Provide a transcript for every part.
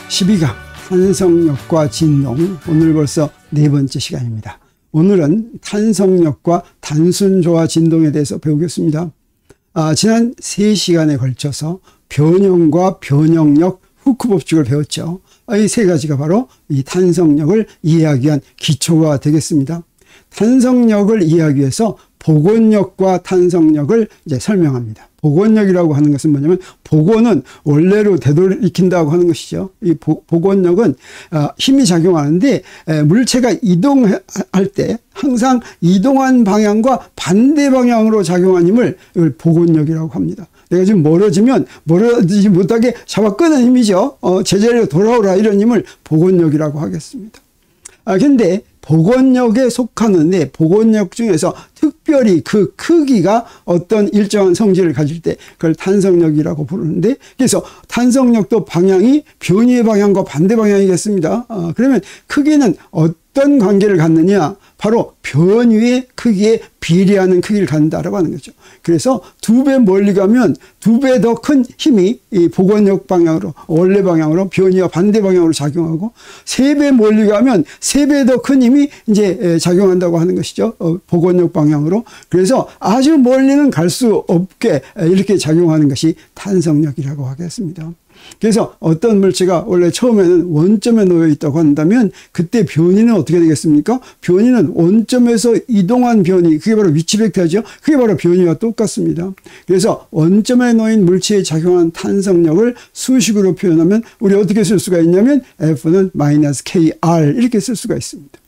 12강 탄성력과 진동, 오늘 벌써 4번째 시간입니다. 오늘은 탄성력과 단순조화 진동에 대해서 배우겠습니다. 지난 3시간에 걸쳐서 변형과 변형력, 후크 법칙을 배웠죠. 이 3가지가 바로 이 탄성력을 이해하기 위한 기초가 되겠습니다. 탄성력을 이해하기 위해서 복원력과 탄성력을 이제 설명합니다. 복원력이라고 하는 것은 뭐냐면, 복원은 원래로 되돌이킨다고 하는 것이죠. 이 복원력은 힘이 작용하는데 물체가 이동할 때 항상 이동한 방향과 반대 방향으로 작용한 힘을 이걸 복원력이라고 합니다. 내가 지금 멀어지지 못하게 잡아 끄는 힘이죠. 제자리로 돌아오라, 이런 힘을 복원력이라고 하겠습니다. 근데 복원력에 속하는데, 복원력 중에서 특별히 그 크기가 어떤 일정한 성질을 가질 때 그걸 탄성력이라고 부르는데, 그래서 탄성력도 방향이 변위의 방향과 반대 방향이겠습니다. 그러면 크기는 어떤 관계를 갖느냐? 바로 변위의 크기에 비례하는 크기를 갖는다라고 하는 거죠. 그래서 2배 멀리 가면 2배 더 큰 힘이 이 복원력 방향으로, 원래 방향으로, 변위와 반대 방향으로 작용하고, 3배 멀리 가면 3배 더 큰 힘이 이제 작용한다고 하는 것이죠. 복원력 방향으로. 그래서 아주 멀리는 갈 수 없게 이렇게 작용하는 것이 탄성력이라고 하겠습니다. 그래서 어떤 물체가 원래 처음에는 원점에 놓여 있다고 한다면, 그때 변위는 어떻게 되겠습니까? 변위는 원점에서 이동한 변위, 그게 바로 위치 벡터죠. 그게 바로 변위와 똑같습니다. 그래서 원점에 놓인 물체에 작용한 탄성력을 수식으로 표현하면 우리 어떻게 쓸 수가 있냐면, F는 -KR 이렇게 쓸 수가 있습니다.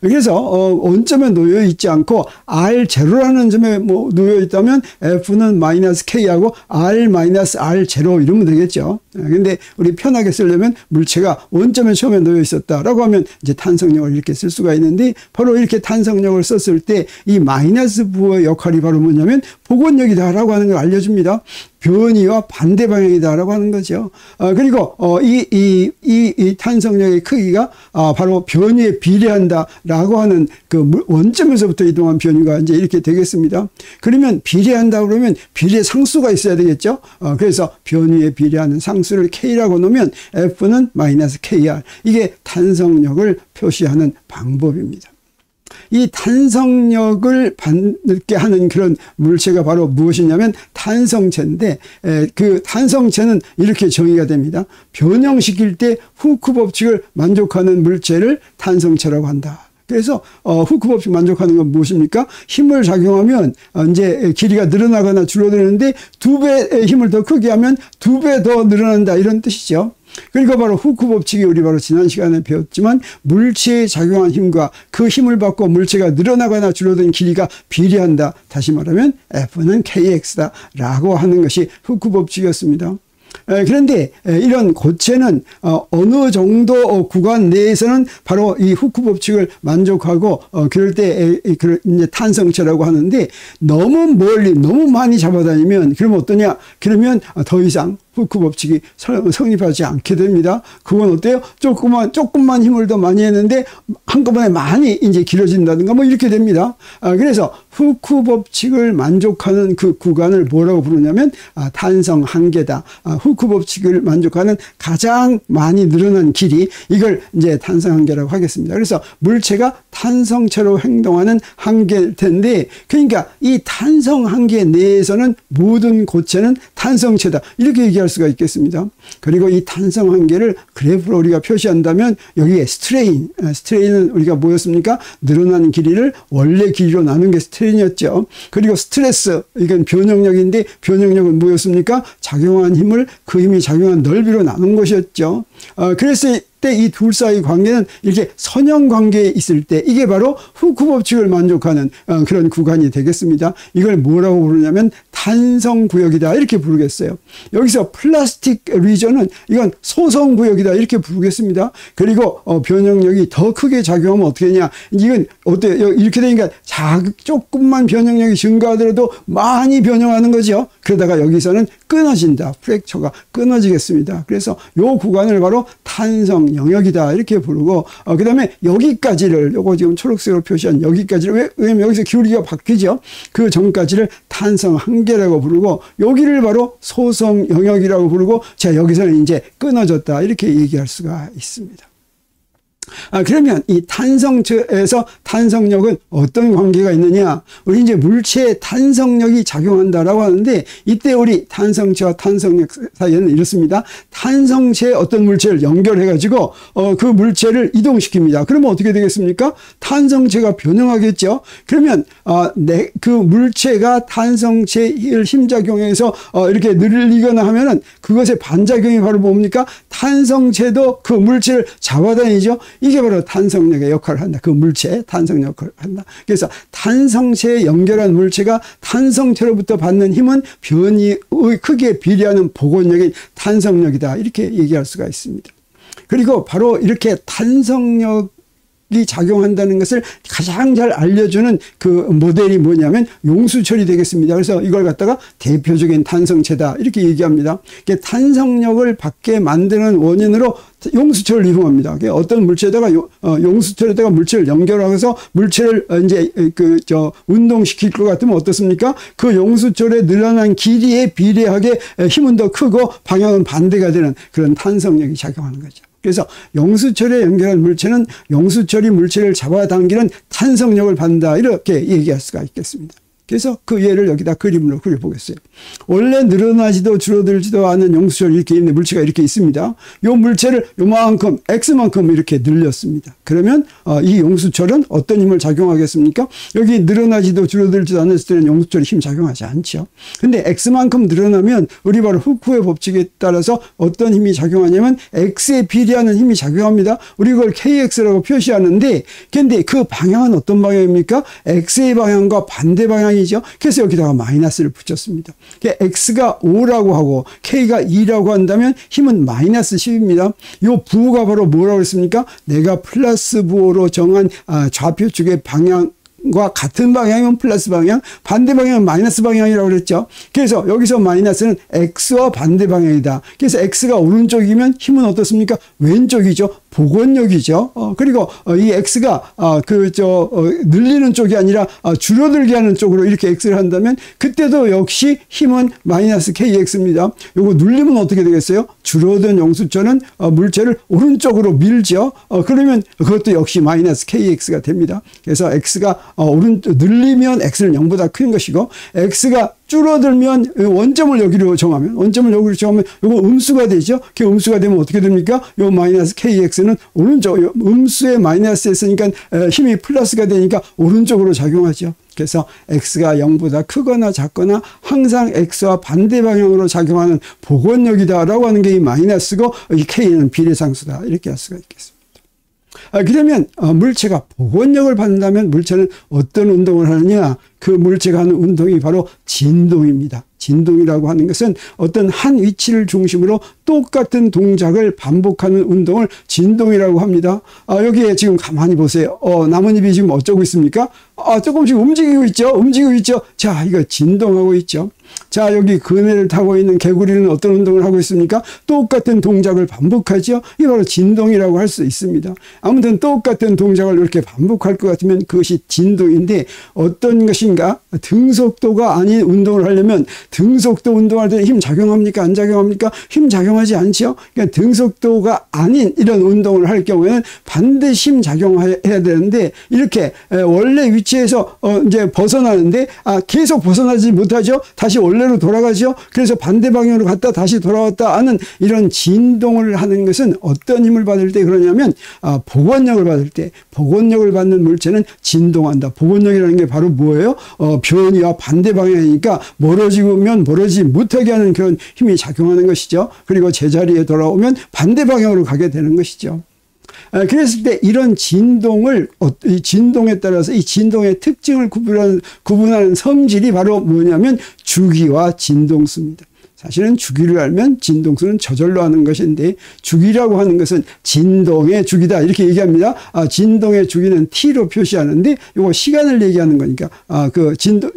그래서 원점에 놓여 있지 않고 R0라는 점에 놓여 있다면 F는 -K하고 R-R0 이러면 되겠죠. 근데 우리 편하게 쓰려면 물체가 원점에 처음에 놓여 있었다라고 하면 이제 탄성력을 이렇게 쓸 수가 있는데, 바로 이렇게 탄성력을 썼을 때 이 마이너스 부호의 역할이 바로 뭐냐면 복원력이다라고 하는 걸 알려줍니다. 변위와 반대 방향이다라고 하는 거죠. 그리고 이 탄성력의 크기가 바로 변위에 비례한다라고 하는 그 원점에서부터 이동한 변위가 이제 이렇게 되겠습니다. 그러면 비례한다 그러면 비례 상수가 있어야 되겠죠. 그래서 변위에 비례하는 상수를 K라고 놓으면 F는 -KR, 이게 탄성력을 표시하는 방법입니다. 이 탄성력을 받게 하는 그런 물체가 바로 무엇이냐면 탄성체인데, 그 탄성체는 이렇게 정의가 됩니다. 변형시킬 때 후크 법칙을 만족하는 물체를 탄성체라고 한다. 그래서 후크 법칙 만족하는 건 무엇입니까? 힘을 작용하면 이제 길이가 늘어나거나 줄어드는데 2배 힘을 더 크게 하면 2배 더 늘어난다, 이런 뜻이죠. 그리고 바로 후크 법칙이 우리 바로 지난 시간에 배웠지만, 물체에 작용한 힘과 그 힘을 받고 물체가 늘어나거나 줄어드는 길이가 비례한다. 다시 말하면 F는 KX다 라고 하는 것이 후크 법칙이었습니다. 그런데 이런 고체는 어느 정도 구간 내에서는 바로 이 후크 법칙을 만족하고 그럴 때 이제 탄성체라고 하는데, 너무 멀리 너무 많이 잡아다니면 그러면 어떠냐? 그러면 더 이상 후크 법칙이 성립하지 않게 됩니다. 그건 어때요? 조금만 힘을 더 많이 했는데 한꺼번에 많이 이제 길어진다든가 이렇게 됩니다. 그래서 후크 법칙을 만족하는 그 구간을 뭐라고 부르냐면 탄성 한계다. 후크 법칙을 만족하는 가장 많이 늘어난 길이, 이걸 이제 탄성 한계라고 하겠습니다. 그래서 물체가 탄성체로 행동하는 한계일 텐데, 그러니까 이 탄성 한계 내에서는 모든 고체는 탄성체다, 이렇게 얘기할 수가 있겠습니다. 그리고 이 탄성 한계를 그래프로 우리가 표시한다면, 여기에 스트레인은 우리가 뭐였습니까? 늘어나는 길이를 원래 길이로 나눈 게 스트레인이었죠. 그리고 스트레스, 이건 변형력인데, 변형력은 뭐였습니까? 작용한 힘을 그 힘이 작용한 넓이로 나눈 것이었죠. 그래서 이 둘 사이 관계는 이렇게 선형 관계에 있을 때, 이게 바로 후크 법칙을 만족하는 그런 구간이 되겠습니다. 이걸 뭐라고 부르냐면 탄성 구역이다, 이렇게 부르겠어요. 여기서 플라스틱 리전은 이건 소성 구역이다, 이렇게 부르겠습니다. 그리고 변형력이 더 크게 작용하면 어떻게 되냐? 이건 어때요? 이렇게 되니까 조금만 변형력이 증가하더라도 많이 변형하는 거죠. 그러다가 여기서는 끊어진다. 프랙처가 끊어지겠습니다. 그래서 요 구간을 바로 탄성 영역이다 이렇게 부르고 그 다음에 여기까지를 요거 지금 초록색으로 표시한 여기까지를 왜냐면 여기서 기울기가 바뀌죠. 그 전까지를 탄성 한계라고 부르고 여기를 바로 소성 영역이라고 부르고 자 여기서는 이제 끊어졌다 이렇게 얘기할 수가 있습니다. 그러면 이 탄성체에서 탄성력은 어떤 관계가 있느냐? 우리 이제 물체에 탄성력이 작용한다라고 하는데 이때 우리 탄성체와 탄성력 사이에는 이렇습니다. 탄성체에 어떤 물체를 연결해가지고 그 물체를 이동시킵니다. 그러면 어떻게 되겠습니까? 탄성체가 변형하겠죠. 그러면 그 물체가 탄성체의 힘작용에서 이렇게 늘리거나 하면은 그것의 반작용이 바로 뭡니까? 탄성체도 그 물체를 잡아다니죠. 이게 바로 탄성력의 역할을 한다. 그 물체의 탄성력 역할을 한다. 그래서 탄성체에 연결한 물체가 탄성체로부터 받는 힘은 변이의 크기에 비례하는 복원력인 탄성력이다. 이렇게 얘기할 수가 있습니다. 그리고 바로 이렇게 탄성력 이 작용한다는 것을 가장 잘 알려주는 그 모델이 뭐냐면 용수철이 되겠습니다. 그래서 이걸 갖다가 대표적인 탄성체다 이렇게 얘기합니다. 탄성력을 받게 만드는 원인으로 용수철을 이용합니다. 어떤 물체에다가 용수철에다가 물체를 연결하면서 물체를 이제 운동시킬 것 같으면 어떻습니까? 그 용수철의 늘어난 길이에 비례하게 힘은 더 크고 방향은 반대가 되는 그런 탄성력이 작용하는 거죠. 그래서 용수철에 연결한 물체는 용수철이 물체를 잡아당기는 탄성력을 받는다 이렇게 얘기할 수가 있겠습니다. 그래서 그 예를 여기다 그림으로 그려보겠어요. 원래 늘어나지도 줄어들지도 않은 용수철이 이렇게 있는 물체가 이렇게 있습니다. 이 물체를 요만큼 X만큼 이렇게 늘렸습니다. 그러면 이 용수철은 어떤 힘을 작용하겠습니까? 여기 늘어나지도 줄어들지도 않았을 때는 용수철이 힘 작용하지 않죠. 근데 X만큼 늘어나면 우리 바로 후쿠의 법칙에 따라서 어떤 힘이 작용하냐면 X에 비례하는 힘이 작용합니다. 우리 그걸 KX라고 표시하는데 근데 그 방향은 어떤 방향입니까? X의 방향과 반대 방향 이죠. 그래서 여기다가 마이너스를 붙였습니다. X가 5라고 하고 K가 2라고 한다면 힘은 마이너스 10입니다. 이 부호가 바로 뭐라고 했습니까? 내가 플러스 부호로 정한 좌표 쪽의 방향 과 같은 방향이면 플러스 방향, 반대 방향은 마이너스 방향이라고 그랬죠. 그래서 여기서 마이너스는 X와 반대 방향이다. 그래서 X가 오른쪽이면 힘은 어떻습니까? 왼쪽이죠. 복원력이죠. 그리고 이 X가 늘리는 쪽이 아니라 줄어들게 하는 쪽으로 이렇게 X를 한다면 그때도 역시 힘은 마이너스 KX입니다. 요거 눌리면 어떻게 되겠어요? 줄어든 용수철은 물체를 오른쪽으로 밀죠. 그러면 그것도 역시 마이너스 KX가 됩니다. 그래서 X가 늘리면 X는 0보다 큰 것이고 X가 줄어들면 원점을 여기로 정하면 이거 음수가 되죠. 그 음수가 되면 어떻게 됩니까? 요 마이너스 KX는 오른쪽 음수에 마이너스 했으니까 힘이 플러스가 되니까 오른쪽으로 작용하죠. 그래서 X가 0보다 크거나 작거나 항상 X와 반대 방향으로 작용하는 복원력이다라고 하는 게 이 마이너스고 이 K는 비례상수다 이렇게 할 수가 있겠습니다. 그러면 물체가 복원력을 받는다면 물체는 어떤 운동을 하느냐? 그 물체가 하는 운동이 바로 진동입니다. 진동이라고 하는 것은 어떤 한 위치를 중심으로 똑같은 동작을 반복하는 운동을 진동이라고 합니다. 여기에 지금 가만히 보세요. 나뭇잎이 지금 어쩌고 있습니까? 조금씩 움직이고 있죠. 자, 이거 진동하고 있죠. 자, 여기 그네를 타고 있는 개구리는 어떤 운동을 하고 있습니까? 똑같은 동작을 반복하죠. 이게 바로 진동이라고 할 수 있습니다. 아무튼 똑같은 동작을 이렇게 반복할 것 같으면 그것이 진동인데 어떤 것인가? 등속도가 아닌 운동을 하려면 등속도 운동할 때 힘 작용합니까? 안 작용합니까? 힘 작용하지 않죠? 그러니까 등속도가 아닌 이런 운동을 할 경우에는 반드시 힘 작용해야 되는데 이렇게 원래 위치에서 이제 벗어나는데 계속 벗어나지 못하죠? 다시 원래로 돌아가죠? 그래서 반대 방향으로 갔다 다시 돌아왔다 하는 이런 진동을 하는 것은 어떤 힘을 받을 때 그러냐면 복원력을 받을 때 복원력을 받는 물체는 진동한다. 복원력이라는 게 바로 뭐예요? 변이와 반대 방향이니까 멀어지면 멀어지지 못하게 하는 그런 힘이 작용하는 것이죠. 그리고 제자리에 돌아오면 반대 방향으로 가게 되는 것이죠. 그랬을 때 이런 진동을 이 진동에 따라서 이 진동의 특징을 구분하는 성질이 바로 뭐냐면 주기와 진동수입니다. 사실은 주기를 알면 진동수는 저절로 하는 것인데 주기라고 하는 것은 진동의 주기다 이렇게 얘기합니다. 진동의 주기는 T로 표시하는데 이거 시간을 얘기하는 거니까 그 진동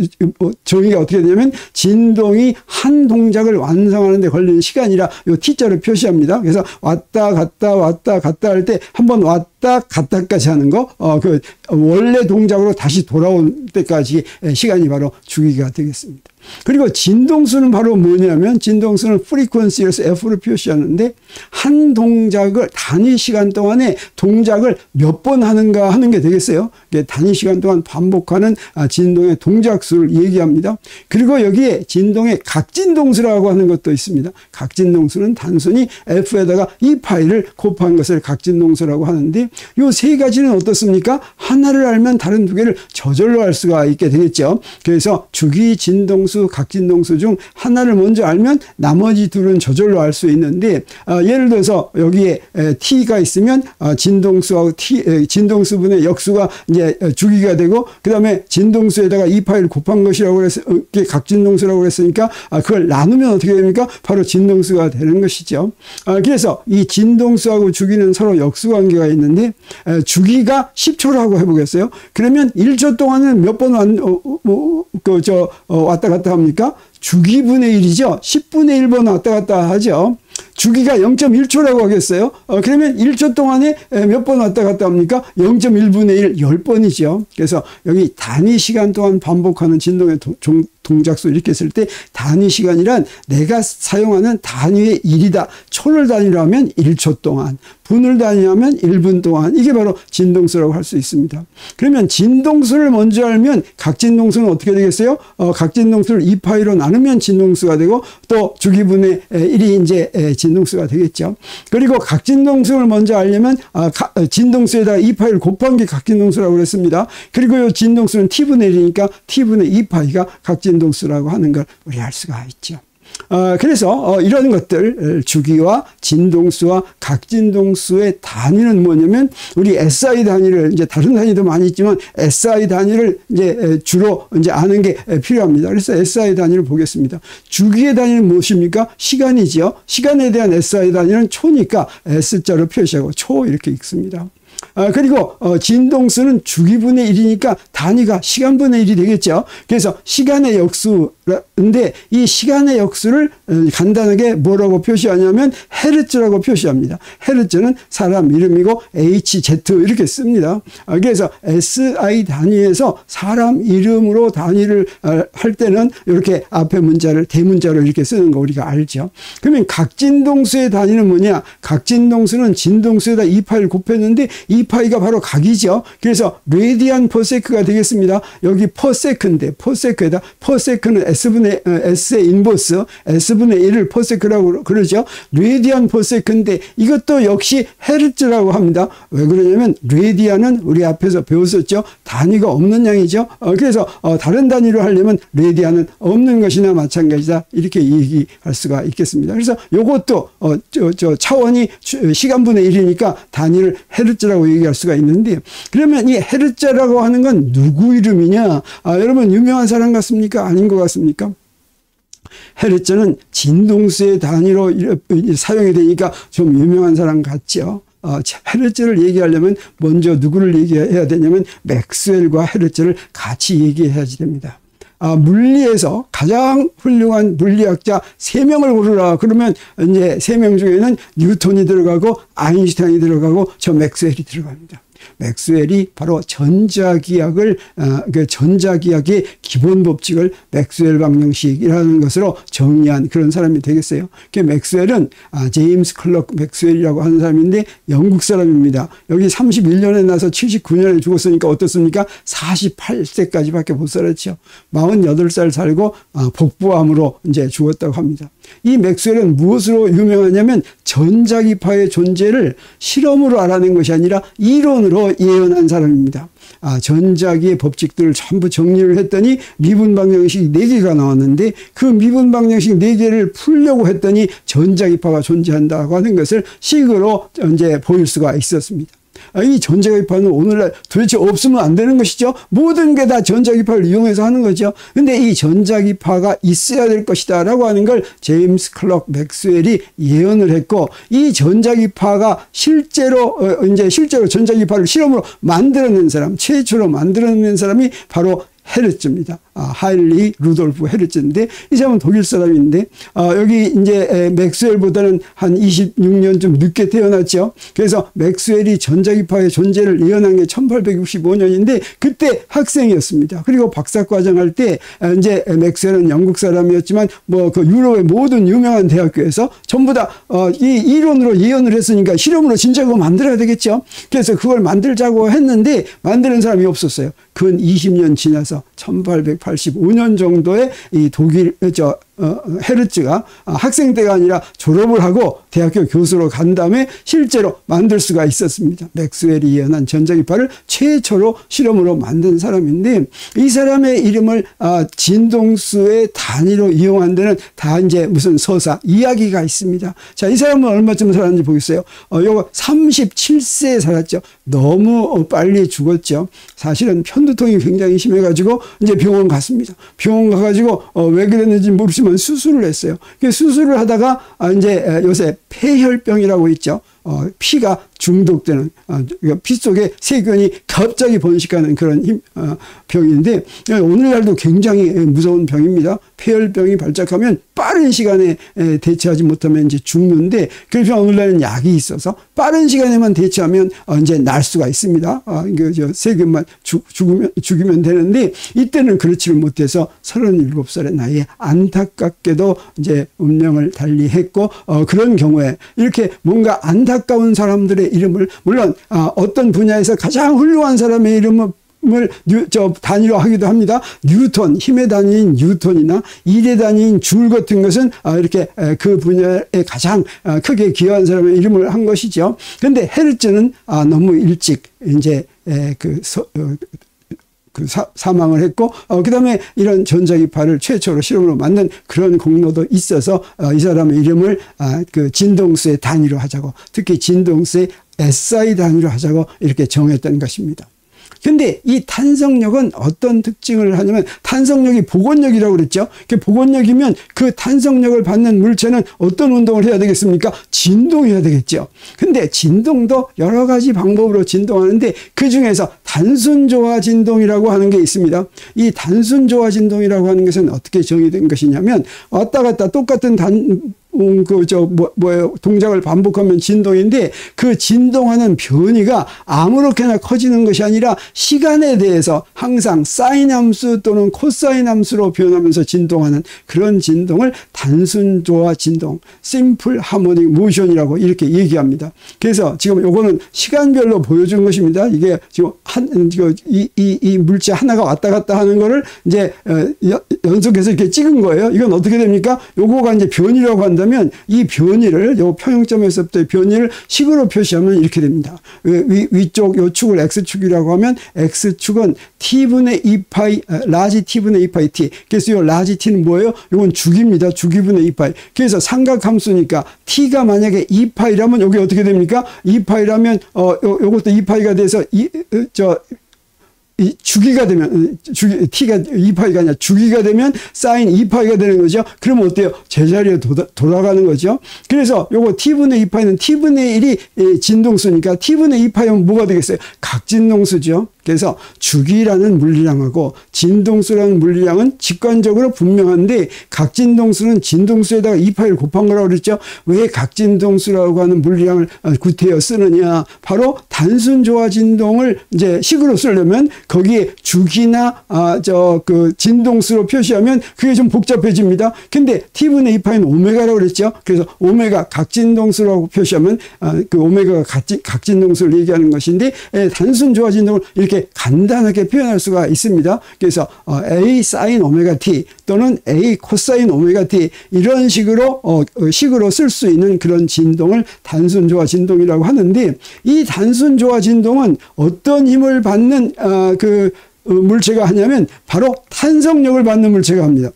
정의가 어떻게 되냐면 진동이 한 동작을 완성하는 데 걸리는 시간이라 이 T자로 표시합니다. 그래서 왔다 갔다 할 때 한번 왔다 갔다까지 하는 거 그 원래 동작으로 다시 돌아올 때까지 시간이 바로 주기가 되겠습니다. 그리고 진동수는 바로 뭐냐면 진동수는 프리퀀시에서 F로 표시하는데 한 동작을 단위 시간 동안에 동작을 몇 번 하는가 하는 게 되겠어요. 단위 시간 동안 반복하는 진동의 동작수를 얘기합니다. 그리고 여기에 진동의 각진동수라고 하는 것도 있습니다. 각진동수는 단순히 F에다가 이 파이를 곱한 것을 각진동수라고 하는데 이 세 가지는 어떻습니까? 하나를 알면 다른 두 개를 저절로 알 수가 있게 되겠죠. 그래서 주기, 진동수, 각진동수 중 하나를 먼저 알면 나머지 둘은 저절로 알 수 있는데 예를 들어서 여기에 T가 있으면 진동수하고 진동수분의 역수가 이제 주기가 되고 그 다음에 진동수에다가 이 파이를 곱한 것이라고 그래서 각진동수라고 그랬으니까 그걸 나누면 어떻게 됩니까? 바로 진동수가 되는 것이죠. 그래서 이 진동수하고 주기는 서로 역수 관계가 있는데 주기가 10초라고 해보겠어요. 그러면 1초 동안은 몇 번 왔다 갔다 합니까? 주기분의 1이죠. 10분의 1번 왔다 갔다 하죠. 주기가 0.1초라고 하겠어요. 그러면 1초 동안에 몇 번 왔다 갔다 합니까? 0.1분의 1, 10번이죠. 그래서 여기 단위 시간 동안 반복하는 진동의 동작수 이렇게 했을 때 단위 시간이란 내가 사용하는 단위의 1이다. 초를 단위로 하면 1초 동안, 분을 단위로 하면 1분 동안. 이게 바로 진동수라고 할 수 있습니다. 그러면 진동수를 먼저 알면 각진동수는 어떻게 되겠어요? 각진동수를 2파이로 나누면 진동수가 되고 또 주기분의 1이 이제 진동수가 되겠죠. 그리고 각진동수를 먼저 알려면 진동수에다가 2파이를 곱한 게 각진동수라고 그랬습니다. 그리고 이 진동수는 T분의 1이니까 T분의 2파이가 각진동수라고 하는 걸 우리 알 수가 있죠. 그래서 이런 것들 주기와 진동수와 각진동수의 단위는 뭐냐면 우리 SI 단위를 이제 다른 단위도 많이 있지만 SI 단위를 이제 주로 이제 아는 게 필요합니다. 그래서 SI 단위를 보겠습니다. 주기의 단위는 무엇입니까? 시간이죠. 시간에 대한 SI 단위는 초니까 S자로 표시하고 초 이렇게 읽습니다. 그리고 진동수는 주기분의 1이니까 단위가 시간분의 1이 되겠죠. 그래서 시간의 역수인데 이 시간의 역수를 간단하게 뭐라고 표시하냐면 헤르츠라고 표시합니다. 헤르츠는 사람 이름이고 HZ 이렇게 씁니다. 그래서 SI 단위에서 사람 이름으로 단위를 할 때는 이렇게 앞에 문자를 대문자로 이렇게 쓰는 거 우리가 알죠. 그러면 각진동수의 단위는 뭐냐? 각진동수는 진동수에다 2파이를 곱했는데 2파이가 바로 각이죠. 그래서 레디안 퍼세크가 되겠습니다. 여기 퍼세크인데 퍼세크에다 퍼세크는 S의 인버스 S분의 1을 퍼세크라고 그러죠. 레디안 퍼세크인데 이것도 역시 헤르츠라고 합니다. 왜 그러냐면 레디안은 우리 앞에서 배웠었죠. 단위가 없는 양이죠. 그래서 다른 단위로 하려면 레디안은 없는 것이나 마찬가지다. 이렇게 얘기할 수가 있겠습니다. 그래서 이것도 차원이 시간분의 1이니까 단위를 헤르츠라고 얘기할 수가 있는데 그러면 이 헤르츠라고 하는 건 누구 이름이냐? 여러분 유명한 사람 같습니까? 아닌 것 같습니까? 헤르츠는 진동수의 단위로 사용이 되니까 좀 유명한 사람 같죠. 헤르츠를 얘기하려면 먼저 누구를 얘기해야 되냐면 맥스웰과 헤르츠를 같이 얘기해야지 됩니다. 물리에서 가장 훌륭한 물리학자 3명을 고르라. 그러면 이제 3명 중에는 뉴턴이 들어가고 아인슈타인이 들어가고 저 맥스웰이 들어갑니다. 맥스웰이 바로 전자기학의 기본 법칙을 맥스웰 방정식이라는 것으로 정리한 그런 사람이 되겠어요. 그 맥스웰은 제임스 클럭 맥스웰이라고 하는 사람인데 영국 사람입니다. 여기 31년에 나서 79년에 죽었으니까 어떻습니까? 48세까지밖에 못 살았죠. 48살 살고 복부암으로 이제 죽었다고 합니다. 이 맥스웰은 무엇으로 유명하냐면 전자기파의 존재를 실험으로 알아낸 것이 아니라 이론으로 예언한 사람입니다. 전자기의 법칙들을 전부 정리를 했더니 미분 방정식 4개가 나왔는데 그 미분 방정식 4개를 풀려고 했더니 전자기파가 존재한다고 하는 것을 식으로 이제 보일 수가 있었습니다. 이 전자기파는 오늘날 도대체 없으면 안 되는 것이죠. 모든 게 다 전자기파를 이용해서 하는 거죠. 근데 이 전자기파가 있어야 될 것이다 라고 하는 걸 제임스 클럭 맥스웰이 예언을 했고, 이 전자기파가 실제로 전자기파를 실험으로 만들어낸 사람, 최초로 만들어낸 사람이 바로 헤르츠입니다. 하일리 루돌프 헤르츠인데, 이 사람은 독일 사람인데, 여기 이제 맥스웰보다는 한 26년 좀 늦게 태어났죠. 그래서 맥스웰이 전자기파의 존재를 예언한 게 1865년인데, 그때 학생이었습니다. 그리고 박사과정 할 때, 이제 맥스웰은 영국 사람이었지만, 그 유럽의 모든 유명한 대학교에서 전부 다, 이 이론으로 예언을 했으니까 실험으로 진짜 그거 만들어야 되겠죠. 그래서 그걸 만들자고 했는데, 만드는 사람이 없었어요. 근 20년 지나서 1885년 정도에 이 독일, 헤르츠가 학생 때가 아니라 졸업을 하고 대학교 교수로 간 다음에 실제로 만들 수가 있었습니다. 맥스웰이 예언한 전자기파를 최초로 실험으로 만든 사람인데, 이 사람의 이름을 진동수의 단위로 이용한 데는 다 이제 무슨 서사, 이야기가 있습니다. 자, 이 사람은 얼마쯤 살았는지 보겠어요. 요거 37세에 살았죠. 너무 빨리 죽었죠. 사실은 편두통이 굉장히 심해가지고 이제 병원 갔습니다. 병원 가가지고 왜 그랬는지 모르지만 수술을 했어요. 수술을 하다가 이제 요새 폐혈병이라고 있죠. 피가 중독되는, 피 속에 세균이 갑자기 번식하는 그런 병인데, 오늘날도 굉장히 무서운 병입니다. 폐혈병이 발작하면 빠른 시간에 대처하지 못하면 이제 죽는데, 그래서 오늘날은 약이 있어서 빠른 시간에만 대처하면 이제 날 수가 있습니다. 세균만 죽이면 되는데, 이때는 그렇지를 못해서 37살의 나이에 안타깝게도 이제 운명을 달리했고, 그런 경우에 이렇게 뭔가 안타까운 사람들의 이름을, 물론 어떤 분야에서 가장 훌륭한 사람의 이름을 단위로 하기도 합니다. 뉴턴, 힘의 단위인 뉴턴이나 일의 단위인 줄 같은 것은 이렇게 그 분야에 가장 크게 기여한 사람의 이름을 한 것이죠. 근데 헤르츠는 너무 일찍 이제 사망을 했고, 그 다음에 이런 전자기파를 최초로 실험으로 만든 그런 공로도 있어서 이 사람의 이름을 그 진동수의 단위로 하자고, 특히 진동수의 SI 단위로 하자고 이렇게 정했던 것입니다. 근데 이 탄성력은 어떤 특징을 하냐면, 탄성력이 복원력이라고 그랬죠. 복원력이면 그 탄성력을 받는 물체는 어떤 운동을 해야 되겠습니까? 진동해야 되겠죠. 근데 진동도 여러 가지 방법으로 진동하는데, 그 중에서 단순조화 진동이라고 하는 게 있습니다. 이 단순조화 진동이라고 하는 것은 어떻게 정의된 것이냐면, 왔다 갔다 똑같은 동작을 반복하면 진동인데, 그 진동하는 변이가 아무렇게나 커지는 것이 아니라 시간에 대해서 항상 사인 함수 또는 코사인 함수로 변하면서 진동하는 그런 진동을 단순조화 진동, 심플 하모닉 모션이라고 이렇게 얘기합니다. 그래서 지금 요거는 시간별로 보여준 것입니다. 이게 지금 이 물체 하나가 왔다 갔다 하는 거를 이제 연속해서 이렇게 찍은 거예요. 이건 어떻게 됩니까? 요거가 이제 변이라고 한다면, 이 변이를, 요 평형점에서부터의 변이를 식으로 표시하면 이렇게 됩니다. 위쪽 요 축을 x축이라고 하면, x축은 t분의 2파이, 라지 t분의 2파이 t. 그래서 요 라지 t는 뭐예요? 요건 주기입니다. 주기분의 2파이. 그래서 삼각함수니까 t가 만약에 2파이라면 여기 어떻게 됩니까? 2파이라면 요것도 2파이가 돼서 이 주기가 되면, t가 2파이가 아니라 주기가 되면 사인 2파이가 되는 거죠. 그러면 어때요? 제자리에 돌아가는 거죠. 그래서 요거 t분의 2파이는 t분의 1이 진동수니까 t분의 2파이면 뭐가 되겠어요? 각진동수죠. 그래서 주기라는 물리량하고 진동수라는 물리량은 직관적으로 분명한데, 각진동수는 진동수에다가 2파이를 곱한 거라고 그랬죠. 왜 각진동수라고 하는 물리량을 구태여 쓰느냐? 바로 단순조화 진동을 이제 식으로 쓰려면 거기에 주기나 그 진동수로 표시하면 그게 좀 복잡해집니다. 근데 t분의 2파이는 오메가라고 그랬죠. 그래서 오메가 각진동수라고 표시하면 그 오메가가 각진동수를 얘기하는 것인데, 단순조화 진동을 이렇게 간단하게 표현할 수가 있습니다. 그래서 A 사인 오메가 t 또는 A 코사인 오메가 t, 이런 식으로 쓸 수 있는 그런 진동을 단순조화 진동이라고 하는데, 이 단순조화 진동은 어떤 힘을 받는 물체가 하냐면 바로 탄성력을 받는 물체가 합니다.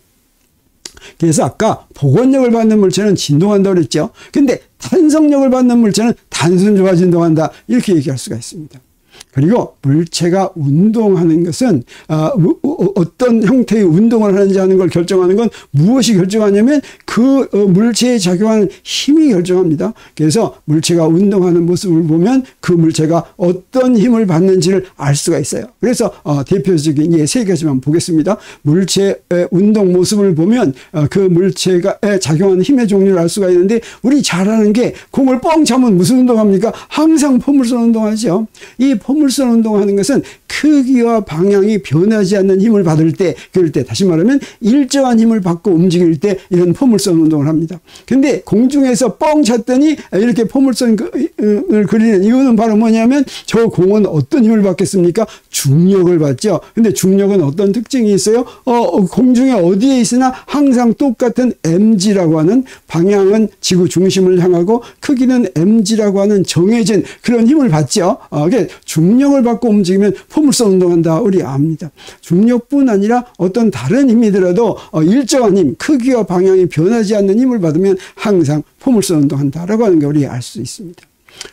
그래서 아까 복원력을 받는 물체는 진동한다고 그랬죠. 근데 탄성력을 받는 물체는 단순 조화 진동한다. 이렇게 얘기할 수가 있습니다. 그리고 물체가 운동하는 것은 어떤 형태의 운동을 하는지 하는 걸 결정하는 건 무엇이 결정하냐면 그 물체에 작용하는 힘이 결정합니다. 그래서 물체가 운동하는 모습을 보면 그 물체가 어떤 힘을 받는지를 알 수가 있어요. 그래서 대표적인 예, 세 가지만 보겠습니다. 물체의 운동 모습을 보면 그 물체가 작용하는 힘의 종류를 알 수가 있는데, 우리 잘 아는 게 공을 뻥 차면 무슨 운동합니까? 항상 포물선 운동하죠. 이 포물선 운동하는 것은 크기와 방향이 변하지 않는 힘을 받을 때, 그럴 때, 다시 말하면 일정한 힘을 받고 움직일 때 이런 포물선 운동을 합니다. 근데 공중에서 뻥 찼더니 이렇게 포물선을 그리는 이유는 바로 뭐냐면, 저 공은 어떤 힘을 받겠습니까? 중력을 받죠. 근데 중력은 어떤 특징이 있어요? 공중에 어디에 있으나 항상 똑같은 mg라고 하는, 방향은 지구 중심을 향하고 크기는 mg라고 하는 정해진 그런 힘을 받죠. 중력을 받고 움직이면 포물선 운동한다. 우리 압니다. 중력뿐 아니라 어떤 다른 힘이더라도 일정한 힘, 크기와 방향이 변하지 않는 힘을 받으면 항상 포물선 운동한다라고 하는 걸 우리 알 수 있습니다.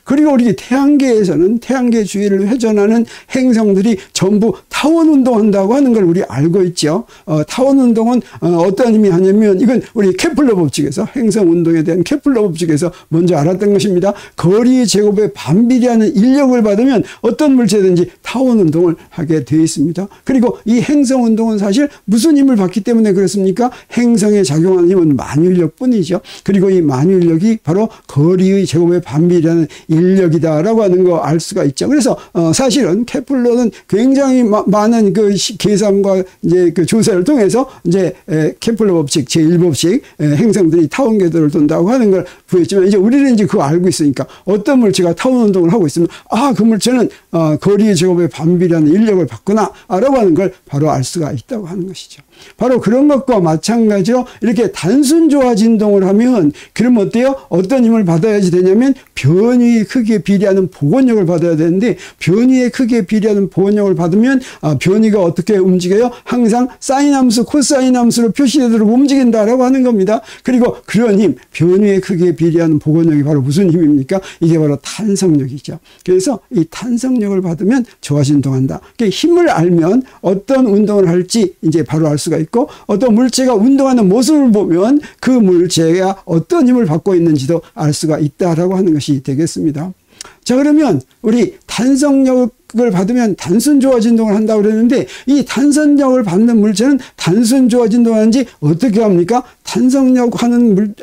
그리고 우리 태양계에서는 태양계 주위를 회전하는 행성들이 전부 타원 운동한다고 하는 걸 우리 알고 있죠. 타원 운동은 어떤 의미 하냐면, 이건 우리 케플러 법칙에서, 행성 운동에 대한 케플러 법칙에서 먼저 알았던 것입니다. 거리 제곱에 반비례하는 인력을 받으면 어떤 물체든지 타원 운동을 하게 되어 있습니다. 그리고 이 행성 운동은 사실 무슨 힘을 받기 때문에 그렇습니까? 행성에 작용하는 힘은 만유인력뿐이죠. 그리고 이 만유인력이 바로 거리의 제곱에 반비례하는 인력이다라고 하는 거 알 수가 있죠. 그래서 사실은 케플러는 굉장히 많은 그 계산과 이제 그 조사를 통해서 이제 케플러 법칙 제1법칙 행성들이 타원 궤도를 돈다고 하는 걸 보였지만, 이제 우리는 이제 그거 알고 있으니까 어떤 물체가 타원 운동을 하고 있으면 그 물체는 거리의 제곱에 반비례하는 인력을 받구나라고 하는 걸 바로 알 수가 있다고 하는 것이죠. 바로 그런 것과 마찬가지로 이렇게 단순 조화 진동을 하면, 그러면 어때요? 어떤 힘을 받아야지 되냐면 변위의 크기에 비례하는 복원력을 받아야 되는데, 변위의 크기에 비례하는 복원력을 받으면 변위가 어떻게 움직여요? 항상 사인 함수, 코사인 함수로 표시되도록 움직인다라고 하는 겁니다. 그리고 그런 힘, 변위의 크기에 비례하는 복원력이 바로 무슨 힘입니까? 이게 바로 탄성력이죠. 그래서 이 탄성력을 받으면 조화 진동한다. 그러니까 힘을 알면 어떤 운동을 할지 이제 바로 알 수가 있고, 어떤 물체가 운동하는 모습을 보면 그 물체가 어떤 힘을 받고 있는지도 알 수가 있다라고 하는 것이 되겠습니다. 자, 그러면 우리 탄성력을 받으면 단순 조화 진동을 한다고 그랬는데, 이 탄성력을 받는 물체는 단순 조화 진동하는지 어떻게 합니까? 탄성력 하는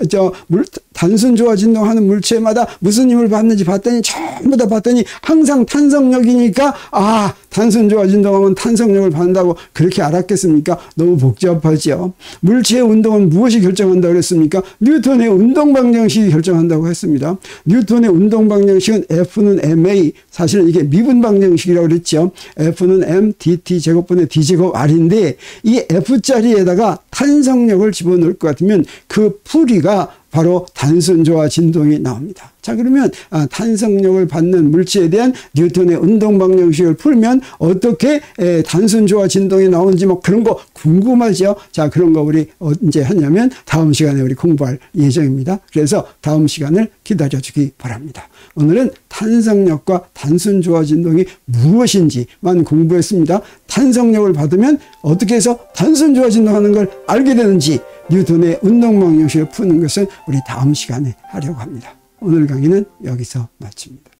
단순 조화 진동하는 물체마다 무슨 힘을 받는지 봤더니, 전부 다 봤더니 항상 탄성력이니까 단순 조화 진동하면 탄성력을 받는다고 그렇게 알았겠습니까? 너무 복잡하죠. 물체의 운동은 무엇이 결정한다고 그랬습니까? 뉴턴의 운동 방정식이 결정한다고 했습니다. 뉴턴의 운동 방정식은 F는 ma, 사실은 이게 미분 방정식이라고 그랬죠. F는 m dt 제곱분의 d 제곱 r인데, 이 F 자리에다가 탄성력을 집어넣을 것 같으면 그 풀이가 바로 단순 조화 진동이 나옵니다. 자, 그러면 탄성력을 받는 물체에 대한 뉴턴의 운동 방정식을 풀면 어떻게 단순 조화 진동이 나오는지 그런 거 궁금하죠? 자, 그런 거 우리 언제 하냐면 다음 시간에 우리 공부할 예정입니다. 그래서 다음 시간을 기다려 주기 바랍니다. 오늘은 탄성력과 단순 조화 진동이 무엇인지만 공부했습니다. 탄성력을 받으면 어떻게 해서 단순 조화 진동하는 걸 알게 되는지, 뉴턴의 운동 방정식을 푸는 것은 우리 다음 시간에 하려고 합니다. 오늘 강의는 여기서 마칩니다.